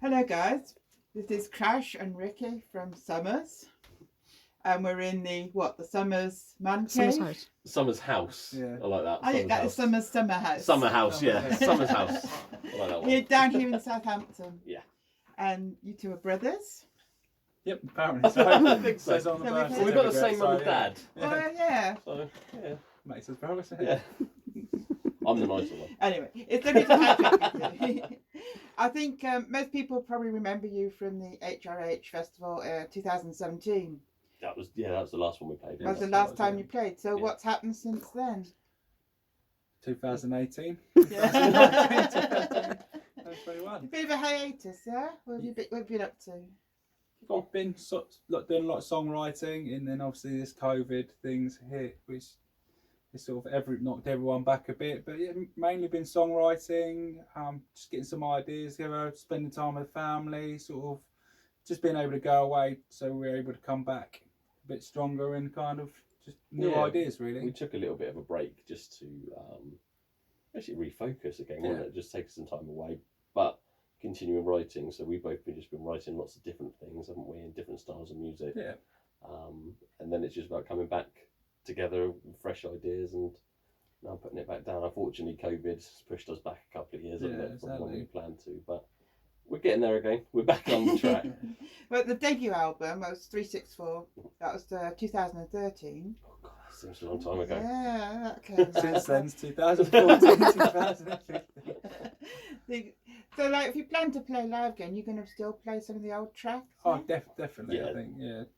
Hello guys, this is Crash and Ricky from Summers, and we're in the Summers man Summer's cave. house. Summer's house. Yeah. I like that. I think that is Summers summer house. Summer house, yeah. Summer house. Summer's house. I like that one. Here down here in Southampton. Yeah. And you two are brothers. Yep, apparently so. I think so. Says on the So birth we've We've got the certificate, same mum and so, dad. Oh yeah. So, yeah. Makes us proud. Yeah. I'm the nicer one. Anyway, it's lovely to have you. I think most people probably remember you from the HRH Festival 2017. That was the last one we played. That was the that's last what time I you played. So Yeah. what's happened since then? 2018. Yeah. 2021. A bit of a hiatus, yeah? What have you been up to? I've been doing a lot of songwriting, and then obviously this COVID things hit, which is sort of knocked everyone back a bit. But yeah, mainly been songwriting, just getting some ideas together, spending time with the family, sort of just being able to go away, so we're able to come back a bit stronger and kind of just new Yeah, ideas really. We took a little bit of a break just to actually refocus again, wasn't it? Just take some time away, but continuing writing. So we've both just been writing lots of different things, haven't we, in different styles of music. Yeah. And then it's just about coming back together with fresh ideas and now putting it back down. Unfortunately, COVID's pushed us back a couple of years, hasn't it, from when we exactly. planned to, but we're getting there again. We're back on the track. Well, the debut album was 364. That was 2013. Oh God, that seems a long time ago. Yeah, that came Since out. then, 2014, 2015. So, like, if you plan to play live again, you're going to still play some of the old tracks? Oh, definitely. Yeah. I think there's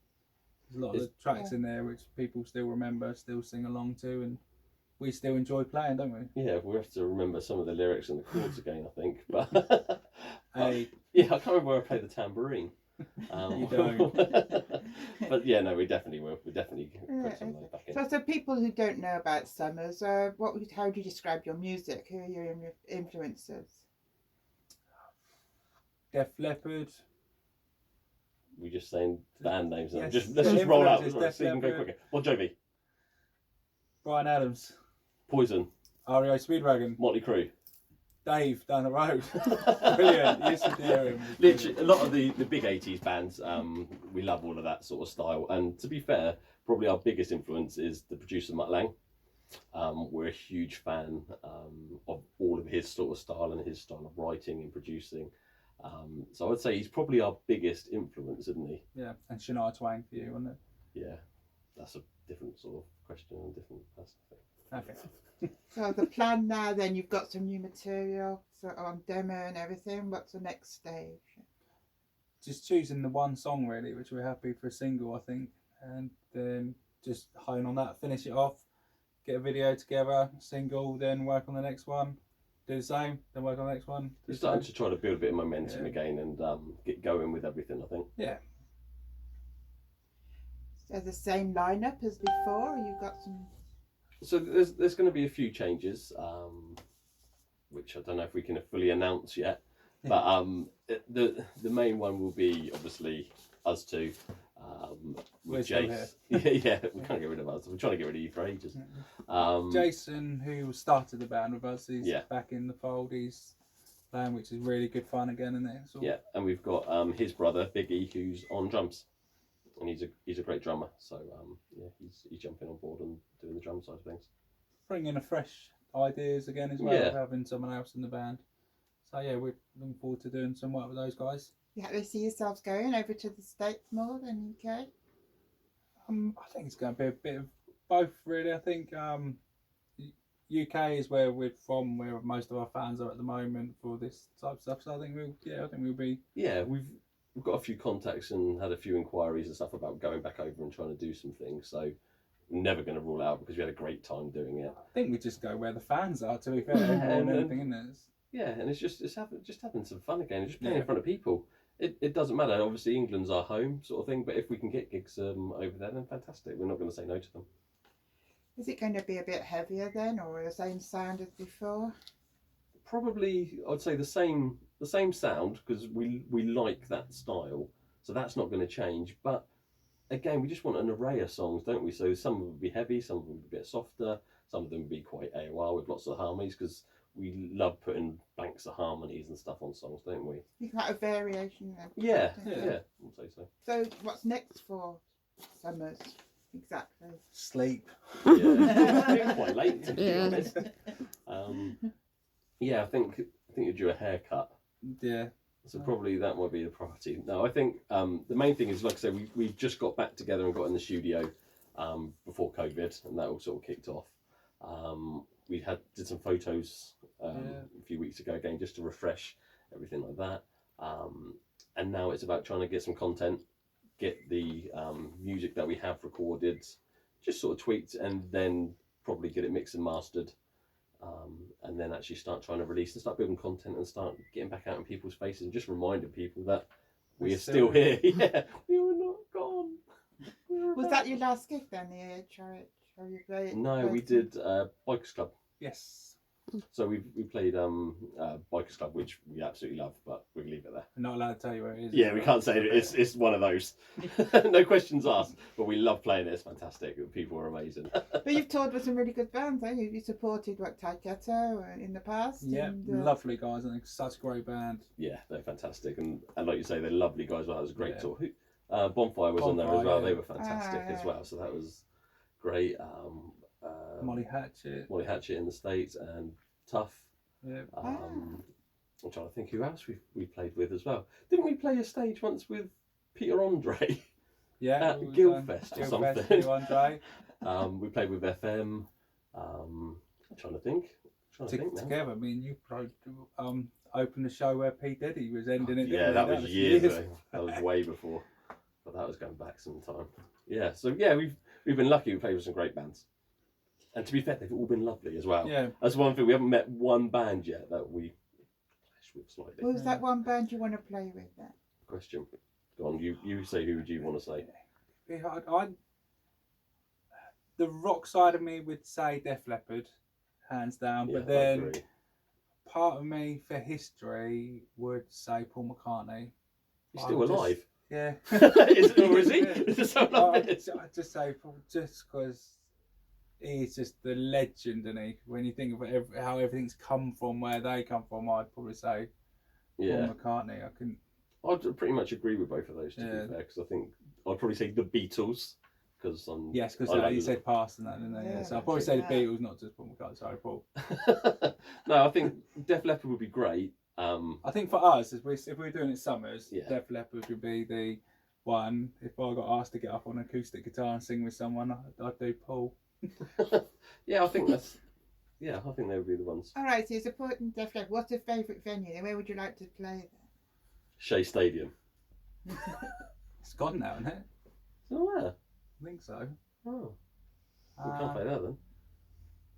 a lot of the tracks in there which people still remember, still sing along to, and we still enjoy playing, don't we? Yeah, we have to remember some of the lyrics and the chords again, I think. But Hey, yeah, I can't remember where I played the tambourine. You don't. But yeah, no, we definitely will. We definitely put some of those back in. So people who don't know about Summers, how would you describe your music? Who are your influences? Def Leppard, We just saying band names. Now. Yes. Let's just roll out. Influences, Let's see if we can go Def quicker. Bon Jovi, Brian Adams, Poison, REO Speedwagon, Motley Crue. Dave down the road. Brilliant. Yes, we hear him. Literally, a lot of the big 80s bands, we love all of that sort of style. And to be fair, probably our biggest influence is the producer Mutt Lang. We're a huge fan of all of his sort of style and his style of writing and producing. So I would say he's probably our biggest influence, isn't he? Yeah, and Shania Twain for you, wasn't it? Yeah, that's a different sort of question and different person, I think. Okay. So the plan now, then you've got some new material on demo and everything. What's the next stage? Just choosing the one song really, which we're happy for a single, I think, and then just hone on that, finish it off, get a video together, single, then work on the next one, do the same, then work on the next one. We're starting to try to build a bit of momentum Yeah. again and get going with everything, I think. Yeah. So the same lineup as before, or you've got some? So there's going to be a few changes, which I don't know if we can fully announce yet. But the main one will be obviously us two. We're With still Jace. Yeah, we can't get rid of us. We're trying to get rid of you for ages. Jason, who started the band with us, he's Yeah. back in the fold. He's playing, which is really good fun again, isn't it? Yeah, and we've got his brother Biggie, who's on drums, and he's a great drummer. So yeah, he's jumping on board and doing the drum side of things. Bringing a fresh ideas again as well, Yeah. having someone else in the band. So yeah, we're looking forward to doing some work with those guys. Yeah, they see yourselves going over to the States more than UK? I think it's going to be a bit of both, really. I think UK is where we're from, where most of our fans are at the moment for this type of stuff. So I think we'll be. Yeah, we've got a few contacts and had a few inquiries and stuff about going back over and trying to do some things. So we're never going to rule out because we had a great time doing it. I think we just go where the fans are. To be fair, more than anything, isn't it? Yeah, and it's just having some fun again, just playing in Yeah. front of people. It doesn't matter. Obviously, England's our home sort of thing, but if we can get gigs over there, then fantastic. We're not going to say no to them. Is it going to be a bit heavier then, or the same sound as before? Probably, I'd say the same sound because we like that style, so that's not going to change. But again, we just want an array of songs, don't we? So some of them will be heavy, some of them will be a bit softer, some of them will be quite AOR with lots of harmonies because we love putting banks of harmonies and stuff on songs, don't we? You can have a variation then. Yeah, Yeah. yeah, I'd say so. So what's next for Summers? Exactly. Sleep. Yeah, it's getting quite late to be Yeah. honest. Yeah, I think you're due a haircut. Yeah. So probably that might be the priority. No, I think the main thing is, like I say, we just got back together and got in the studio before COVID, and that all sort of kicked off. We did some photos a few weeks ago again, just to refresh everything like that. And now it's about trying to get some content, get the music that we have recorded, just sort of tweaked, and then probably get it mixed and mastered. And then actually start trying to release and start building content and start getting back out in people's faces and just reminding people that we are still here. Yeah, we were not gone. Was that your last gig then, the AHRH? Have you played? No, we did Bikers Club. Yes. So we played Bikers Club, which we absolutely love, but we can leave it there. I'm not allowed to tell you where it is. Yeah, we can't say it. It's one of those. No questions asked, but we love playing it. It's fantastic. People are amazing. But you've toured with some really good bands, haven't you? You supported like Taiketo in the past. Yeah, and, lovely guys. I think such a great band. Yeah, they're fantastic, and like you say, they're lovely guys. Well, that was a great Yeah. tour. Bonfire was on there as Bonfire, well. yeah. They were fantastic as yeah. well. So that was great. Molly Hatchet. Molly Hatchet in the States and Tough. Yeah. I'm trying to think who else we played with as well. Didn't we play a stage once with Peter Andre Yeah. at it was, Guildfest or Guildfest, something? Peter Andre. We played with FM. I'm trying to think. now. Together, me and you probably opened the show where P Diddy was ending it. Yeah, didn't that we? was years ago. That was way before. But that was going back some time. Yeah, so yeah, we've been lucky. We played with some great bands. And to be fair, they've all been lovely as well. Yeah. That's one thing. We haven't met one band yet that we clashed with slightly. What was that one band you want to play with then? Question. Go on, you say who would you want to say? The rock side of me would say Def Leppard, hands down. Yeah, But I then agree. part of me for history would say Paul McCartney. He's still I'm just- alive. Yeah. Or is he? Yeah. Is it so I'd nice? just say Paul, just because he's just the legend, isn't he? When you think of how everything's come from, where they come from, I'd probably say Yeah, Paul McCartney. I'd pretty much agree with both of those, to Yeah. be fair, because I think I'd probably say the Beatles, because Yes, because I love you them. said past and that, didn't they? Yeah, Yeah, so I'd probably say the yeah. Beatles, not just Paul McCartney. Sorry, Paul. No, I think Def Leppard would be great. I think for us, if we were doing it summers, Yeah. Def Leppard would be the one. If I got asked to get up on an acoustic guitar and sing with someone, I'd do Paul. Yeah, I think that's. Yeah, I think they would be the ones. All right, so you're supporting Def Leppard. What's your favourite venue? Then where would you like to play Shea Stadium. It's gone now, isn't it? Oh, yeah. I think so. Oh, we can't play that then.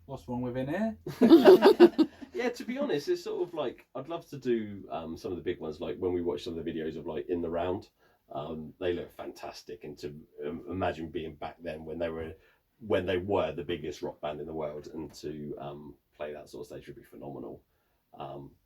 What's wrong with in here? Yeah, to be honest, it's sort of like I'd love to do some of the big ones, like when we watch some of the videos of like In the Round. They look fantastic, and to imagine being back then when they were the biggest rock band in the world, and to play that sort of stage would be phenomenal.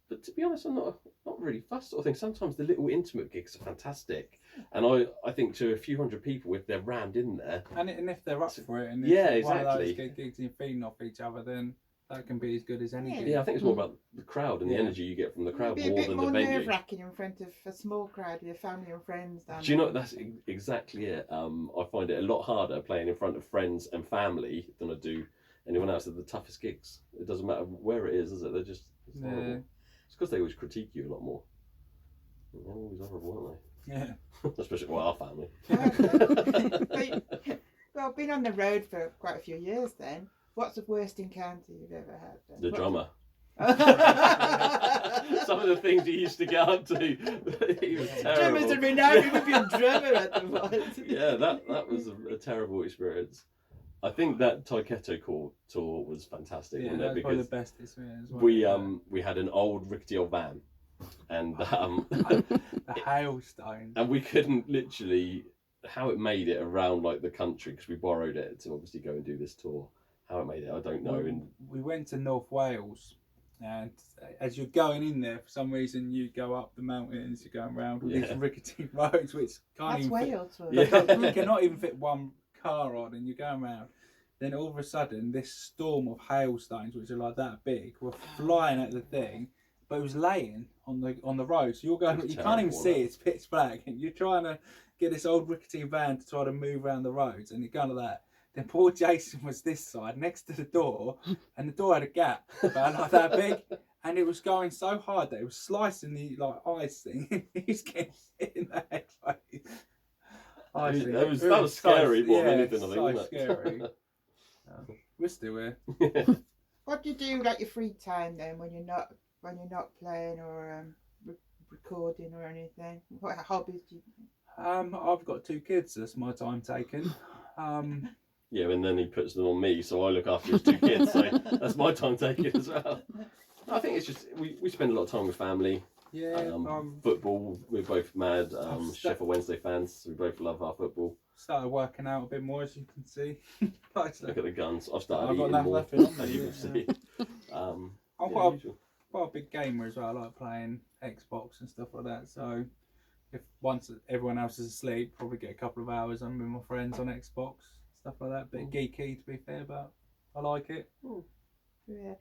But to be honest, I'm not really fussed sort of thing. Sometimes the little intimate gigs are fantastic, and I think to a few hundred people, if they're rammed in there, And if they're up for it, and if Yeah, one of those exactly. gigs and you're feeding off each other, then that can be as good as any Yeah. gig. yeah, I think it's more about the crowd and the Yeah. energy you get from the that? crowd It'd be a more bit than more the venue. nerve-wracking in front of a small crowd with your family and friends. Down Do you know there. that's exactly it? I find it a lot harder playing in front of friends and family than I do anyone else. They're the toughest gigs. It doesn't matter where it is it? They're just it's horrible. Yeah. It's because they always critique you a lot more. They're always horrible, Yeah. aren't they? Especially our family. Well, been on the road for quite a few years then. What's the worst encounter you've ever had then? The drummer. Some Some of the things he used to get up to, he was drummers terrible. would be now he would be a drummer at the moment. Yeah, that was a terrible experience. I think that Taiketo tour was fantastic, Yeah, wasn't that's it? probably Because the best experience. wasn't we it? we had an old rickety old van, and The hailstone. and we couldn't literally how it made it around like the country because we borrowed it to obviously go and do this tour. How it made it, I don't know. And We went to North Wales, and as you're going in there, for some reason you go up the mountains, you're going around all these Yeah. rickety roads, which can't That's even fit. Wales. Yeah. You cannot even fit one car on, and you're going around. Then all of a sudden, this storm of hailstones, which are like that big, were flying at the thing, but it was laying on the road. So you're going, It's you can't even terrible, see that. it, it's pitch black, and you're trying to get this old rickety van to try to move around the roads, and you're going like that. Then poor Jason was this side, next to the door, and the door had a gap about like that big, and it was going so hard that it was slicing the like ice thing. He was getting hit in the head. That was scary more than anything, I think, so wasn't it? scary. We're still here. What do you do like your free time then when you're not playing or recording or anything? What hobbies do you? I've got 2 kids. That's my time taken. Yeah, and then he puts them on me, so I look after his 2 kids. So that's my time taken as well. I think it's just we spend a lot of time with family. Yeah. Football, we're both mad I've Sheffield Wednesday fans. So we both love our football. Started working out a bit more, as you can see. Look at the guns. I've started I've got eating enough more, left in me, as you yeah. can see. I'm Yeah, quite usual. a big gamer as well. I like playing Xbox and stuff like that. So if once everyone else is asleep, probably get a couple of hours on with my friends on Xbox, stuff like that. Bit geeky to be fair, but I like it. Yeah.